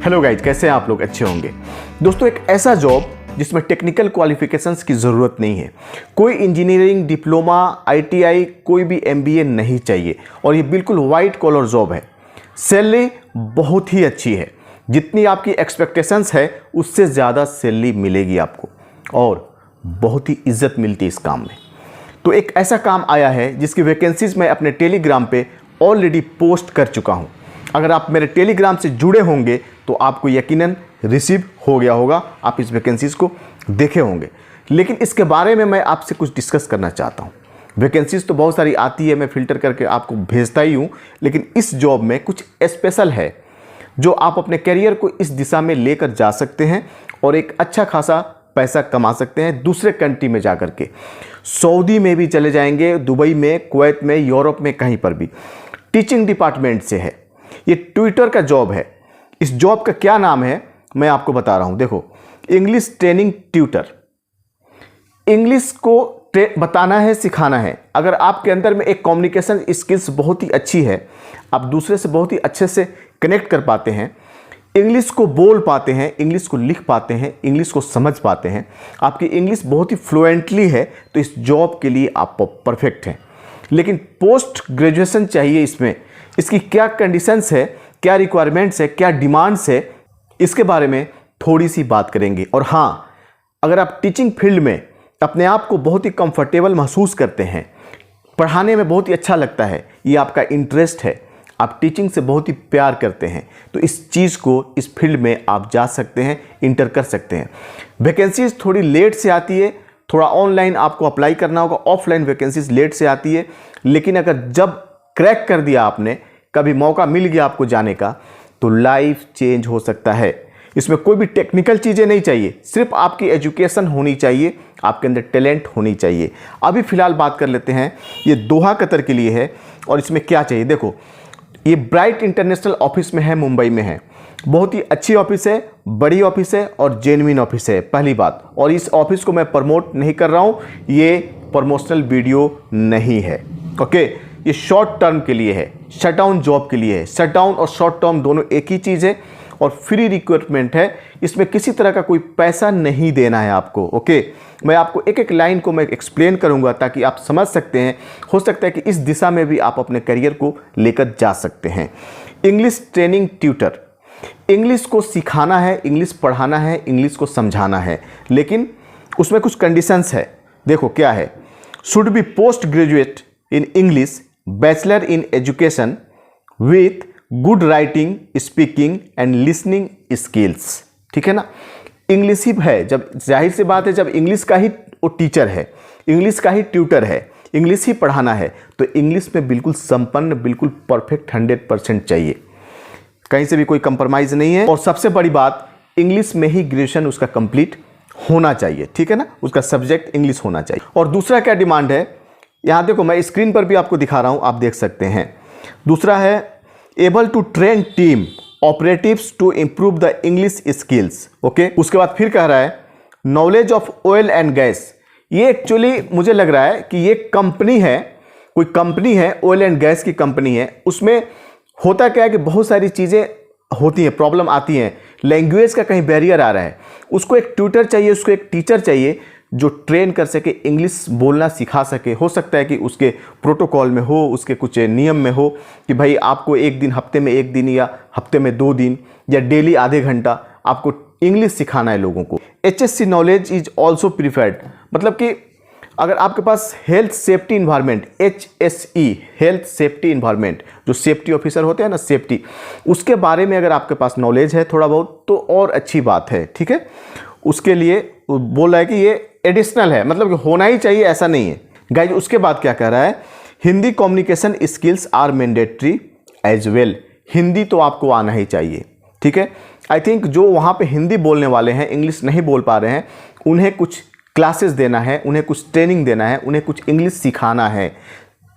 Hello guys, कैसे हैं आप लोग? अच्छे होंगे। दोस्तों, एक ऐसा जॉब जिसमें टेक्निकल क्वालिफिकेशंस की ज़रूरत नहीं है। कोई इंजीनियरिंग, डिप्लोमा, आईटीआई, कोई भी एमबीए नहीं चाहिए और ये बिल्कुल वाइट कॉलर जॉब है। सैलरी बहुत ही अच्छी है, जितनी आपकी एक्सपेक्टेशंस है उससे ज़्यादा सैलरी मिलेगी आपको और बहुत ही इज्जत मिलती है इस काम में। तो एक ऐसा काम आया है जिसकी वैकेंसीज मैं अपने टेलीग्राम पे ऑलरेडी पोस्ट कर चुका हूँ। अगर आप मेरे टेलीग्राम से जुड़े होंगे तो आपको यकीनन रिसीव हो गया होगा, आप इस वैकेंसीज़ को देखे होंगे। लेकिन इसके बारे में मैं आपसे कुछ डिस्कस करना चाहता हूँ। वैकेंसीज़ तो बहुत सारी आती है, मैं फ़िल्टर करके आपको भेजता ही हूँ, लेकिन इस जॉब में कुछ स्पेशल है जो आप अपने करियर को इस दिशा में लेकर जा सकते हैं और एक अच्छा खासा पैसा कमा सकते हैं दूसरे कंट्री में जा कर के। सऊदी में भी चले जाएंगे, दुबई में, कुवैत में, यूरोप में, कहीं पर भी। टीचिंग डिपार्टमेंट से है, ये ट्विटर का जॉब है। इस जॉब का क्या नाम है मैं आपको बता रहा हूं। देखो, इंग्लिश ट्रेनिंग ट्यूटर। इंग्लिश को बताना है, सिखाना है। अगर आपके अंदर में एक कम्युनिकेशन स्किल्स बहुत ही अच्छी है, आप दूसरे से बहुत ही अच्छे से कनेक्ट कर पाते हैं, इंग्लिश को बोल पाते हैं, इंग्लिश को लिख पाते हैं, इंग्लिश को समझ पाते हैं, आपकी इंग्लिश बहुत ही फ्लुएंटली है, तो इस जॉब के लिए आप परफेक्ट हैं। लेकिन पोस्ट ग्रेजुएशन चाहिए इसमें। इसकी क्या कंडीशंस है, क्या रिक्वायरमेंट्स है, क्या डिमांड्स है, इसके बारे में थोड़ी सी बात करेंगे। और हाँ, अगर आप टीचिंग फील्ड में अपने आप को बहुत ही कंफर्टेबल महसूस करते हैं, पढ़ाने में बहुत ही अच्छा लगता है, ये आपका इंटरेस्ट है, आप टीचिंग से बहुत ही प्यार करते हैं, तो इस चीज़ को, इस फील्ड में आप जा सकते हैं, इंटर कर सकते हैं। वैकेंसीज थोड़ी लेट से आती है, थोड़ा ऑनलाइन आपको अप्लाई करना होगा, ऑफलाइन वैकेंसीज लेट से आती है। लेकिन अगर जब क्रैक कर दिया आपने, कभी मौका मिल गया आपको जाने का, तो लाइफ चेंज हो सकता है। इसमें कोई भी टेक्निकल चीज़ें नहीं चाहिए, सिर्फ आपकी एजुकेशन होनी चाहिए, आपके अंदर टैलेंट होनी चाहिए। अभी फ़िलहाल बात कर लेते हैं, ये दोहा कतर के लिए है और इसमें क्या चाहिए। देखो, ये ब्राइट इंटरनेशनल ऑफिस में है, मुंबई में है। बहुत ही अच्छी ऑफिस है, बड़ी ऑफिस है और जेन्युइन ऑफिस है, पहली बात। और इस ऑफिस को मैं प्रमोट नहीं कर रहा हूँ, ये प्रमोशनल वीडियो नहीं है, ओके। ये शॉर्ट टर्म के लिए है, शटडाउन जॉब के लिए है। शटडाउन और शॉर्ट टर्म दोनों एक ही चीज़ है और फ्री रिक्रूटमेंट है। इसमें किसी तरह का कोई पैसा नहीं देना है आपको, ओके। मैं आपको एक एक लाइन को मैं एक्सप्लेन करूंगा ताकि आप समझ सकते हैं। हो सकता है कि इस दिशा में भी आप अपने करियर को लेकर जा सकते हैं। इंग्लिश ट्रेनिंग ट्यूटर, इंग्लिश को सिखाना है, इंग्लिश पढ़ाना है, इंग्लिश को समझाना है, लेकिन उसमें कुछ कंडीशंस है। देखो क्या है, should be post graduate in English, bachelor in education with good writing, speaking and listening skills. ठीक है ना, इंग्लिश ही है। जब जाहिर सी बात है, जब इंग्लिश का ही वो टीचर है, इंग्लिश का ही ट्यूटर है, इंग्लिश ही पढ़ाना है, तो इंग्लिश में बिल्कुल संपन्न, बिल्कुल परफेक्ट 100% चाहिए। कहीं से भी कोई कंप्रोमाइज़ नहीं है। और सबसे बड़ी बात, इंग्लिश में ही ग्रेजुएशन उसका कंप्लीट होना चाहिए। ठीक है ना, उसका सब्जेक्ट इंग्लिश होना चाहिए। और दूसरा क्या डिमांड है, यहाँ देखो, मैं स्क्रीन पर भी आपको दिखा रहा हूँ, आप देख सकते हैं। दूसरा है able to train team operatives to improve the English skills, okay. उसके बाद फिर कह रहा है knowledge of oil and gas. ये एक्चुअली मुझे लग रहा है कि ये कंपनी है, कोई कंपनी है, ऑयल एंड गैस की कंपनी है। उसमें होता क्या है कि बहुत सारी चीज़ें होती हैं, प्रॉब्लम आती हैं, लैंग्वेज का कहीं बैरियर आ रहा है, उसको एक ट्यूटर चाहिए, उसको एक टीचर चाहिए जो ट्रेन कर सके, इंग्लिश बोलना सिखा सके। हो सकता है कि उसके प्रोटोकॉल में हो, उसके कुछ नियम में हो कि भाई आपको एक दिन, हफ्ते में एक दिन या हफ्ते में 2 दिन या डेली आधे घंटा आपको इंग्लिश सिखाना है लोगों को। HSC knowledge is also preferred, मतलब कि अगर आपके पास health safety environment, HSE health safety environment, जो सेफ्टी ऑफिसर होते हैं ना, सेफ्टी, उसके बारे में अगर आपके पास नॉलेज है थोड़ा बहुत, तो और अच्छी बात है। ठीक है, उसके लिए बोल रहा है कि ये एडिशनल है, मतलब कि होना ही चाहिए, ऐसा नहीं है गाइज। उसके बाद क्या कह रहा है, Hindi communication skills are mandatory as well. Hindi तो आपको आना ही चाहिए। ठीक है, आई थिंक जो वहाँ पे हिंदी बोलने वाले हैं, इंग्लिश नहीं बोल पा रहे हैं, उन्हें कुछ क्लासेस देना है, उन्हें कुछ ट्रेनिंग देना है, उन्हें कुछ इंग्लिश सिखाना है,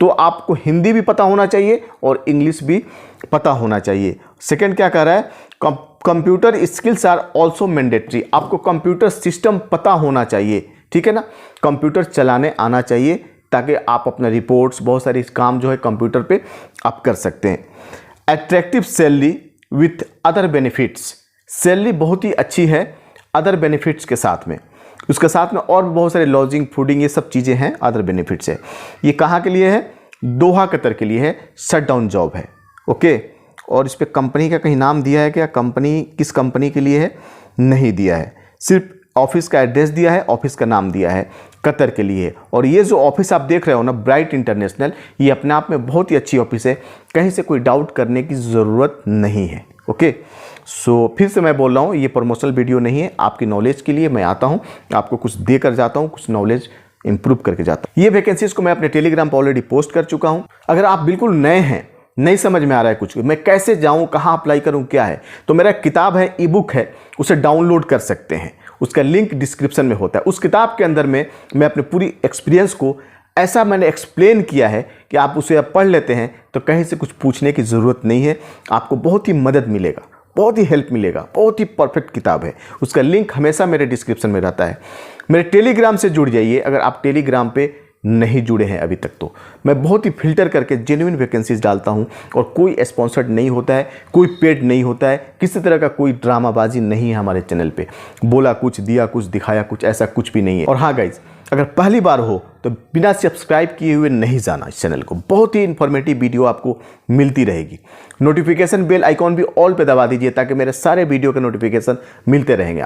तो आपको हिंदी भी पता होना चाहिए और इंग्लिश भी पता होना चाहिए। सेकंड क्या कह रहा है, computer skills are also mandatory. आपको कंप्यूटर सिस्टम पता होना चाहिए। ठीक है ना, कंप्यूटर चलाने आना चाहिए ताकि आप अपना रिपोर्ट्स, बहुत सारी काम जो है कंप्यूटर पे आप कर सकते हैं। Attractive salary with other benefits, salary बहुत ही अच्छी है अदर बेनिफिट्स के साथ में। उसके साथ में और बहुत सारे लॉजिंग, फूडिंग, ये सब चीज़ें हैं, अदर बेनिफिट्स है। ये कहाँ के लिए है? दोहा कतर के लिए है, शट डाउन जॉब है। ओके, और इस पर कंपनी का कहीं नाम दिया है क्या? कंपनी किस कंपनी के लिए है? नहीं दिया है, सिर्फ ऑफिस का एड्रेस दिया है, ऑफिस का नाम दिया है, कतर के लिए। और ये जो ऑफिस आप देख रहे हो ना, ब्राइट इंटरनेशनल, ये अपने आप में बहुत ही अच्छी ऑफिस है, कहीं से कोई डाउट करने की ज़रूरत नहीं है। ओके, सो फिर से मैं बोल रहा हूँ, ये प्रमोशनल वीडियो नहीं है, आपकी नॉलेज के लिए मैं आता हूँ, आपको कुछ देकर जाता हूँ, कुछ नॉलेज इंप्रूव करके जाता हूँ। ये वैकेंसीज को मैं अपने टेलीग्राम पर ऑलरेडी पोस्ट कर चुका हूँ। अगर आप बिल्कुल नए हैं, नहीं समझ में आ रहा है कुछ, मैं कैसे जाऊं, कहां अप्लाई करूं, क्या है, तो मेरा किताब है, ई बुक है, उसे डाउनलोड कर सकते हैं। उसका लिंक डिस्क्रिप्शन में होता है। उस किताब के अंदर में मैं अपने पूरी एक्सपीरियंस को ऐसा मैंने एक्सप्लेन किया है कि आप उसे अब पढ़ लेते हैं तो कहीं से कुछ पूछने की ज़रूरत नहीं है। आपको बहुत ही मदद मिलेगा, बहुत ही हेल्प मिलेगा, बहुत ही परफेक्ट किताब है। उसका लिंक हमेशा मेरे डिस्क्रिप्शन में रहता है। मेरे टेलीग्राम से जुड़ जाइए अगर आप टेलीग्राम पे नहीं जुड़े हैं अभी तक। तो मैं बहुत ही फिल्टर करके जेन्युइन वैकेंसीज डालता हूं और कोई स्पॉन्सर्ड नहीं होता है, कोई पेड नहीं होता है, किसी तरह का कोई ड्रामाबाजी नहीं है हमारे चैनल पे। बोला कुछ, दिया कुछ, दिखाया कुछ, ऐसा कुछ भी नहीं है। और हाँ गाइज, अगर पहली बार हो तो बिना सब्सक्राइब किए हुए नहीं जाना इस चैनल को। बहुत ही इंफॉर्मेटिव वीडियो आपको मिलती रहेगी। नोटिफिकेशन बेल आइकॉन भी ऑल पे दबा दीजिए ताकि मेरे सारे वीडियो के नोटिफिकेशन मिलते रहेंगे।